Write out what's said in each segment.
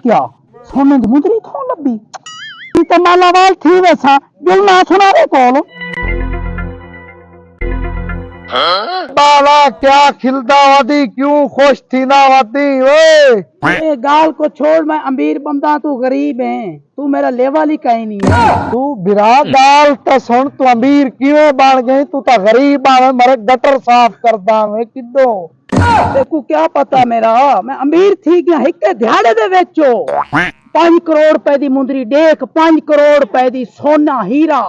क्या सोने दी मुंदरी थों लब्बी ते मालावाल थी वैसा दिल ना सुना रे कोल बाला क्या खिलता वादी क्यों खुश थी ना वादी ओए ए गाल को छोड़ मैं अमीर बंदा तू गरीब है तू मेरा लेवल ही कहीं नहीं है तू बिरा गाल तो सुन तू अमीर किवें बन गई तू तो गरीब आवे मेरे गटर साफ कर दावे किदो देखो क्या पता मेरा मैं अमीर थी गया एक दिहाड़े दे वेचो 5 करोड़ रुपए दी मुंदरी देख 5 करोड़ रुपए दी सोना हीरा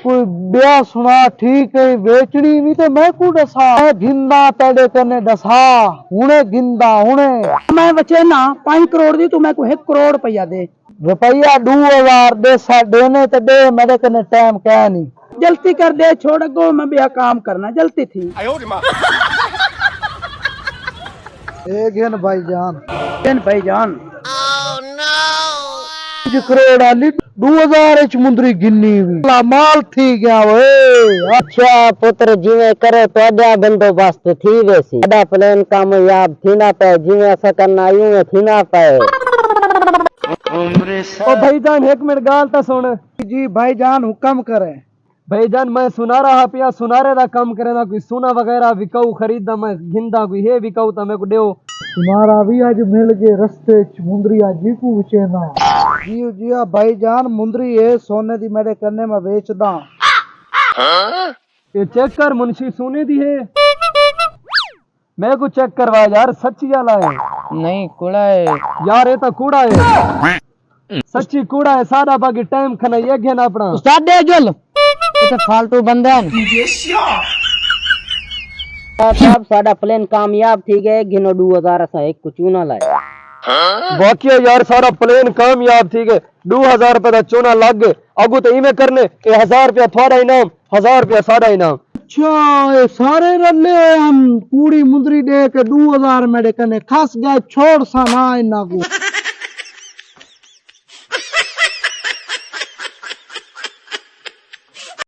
कोई ब्याह सुना ठीक है बेचनी भी तो मैं को दसा गिंदा तेरे कने दसा हुने गिंदा हुने मैं बचे ना 5 करोड़ दी तू मैं को 1 करोड़ रुपया दे रुपया 2000 दे सा देने तो दे मेरे कने टाइम क्या नहीं जल्दी कर दे छोड़ गो मैं भी काम करना जल्दी थी एक भाईजान भाईजान करोड़ वाली 2000 च मुंदरी गिन्नी हुई माल थी गया वे अच्छा पुत्र जिवे करे तो बंदोबस्त थी वैसी अदा प्लान कामयाब थी ना पाए जिवे ऐसा करना यूं थी ना पाए ओ भाईजान एक मिनट गाल तो सुन जी भाईजान हुक्म करे भाईजान मैं सुना रहा पिया सुनारे दा काम करे ना कोई सोना वगैरह विकाऊ खरीदा मैं गिंदा कोई है विकाऊ तो मैं को देओ तुम्हारा भी आज मिल गए रस्ते च मुंदरी आज जी को उचेना जी भाईजान मुंदरी है सोने दी मेरे कन्ने में बेचदा ये चेक कर मुंशी सोने दी है मैं को चेक करवा यार सच्ची वाला है नहीं कूड़ा है यार ये तो कूड़ा है सच्ची कूड़ा है सारा बाकी टाइम खना ये घेना अपना उस्ताद दे जल ये तो फालतू बंदे हैं साहब साडा प्लान कामयाब थी गए गिनो 2000 असा एक कुछ ना लाए बाकी यार सारा प्लेन कामयाब थी गए 2000 रुपए का चोना लग गए अगू तो इमे करने 1000 रुपया थोड़ा इनाम 1000 रुपया सारा इनाम अच्छा ये सारे रले हम पूरी मुंदरी दे के 2000 मेरे कने खस गए छोड़ सा ना इना को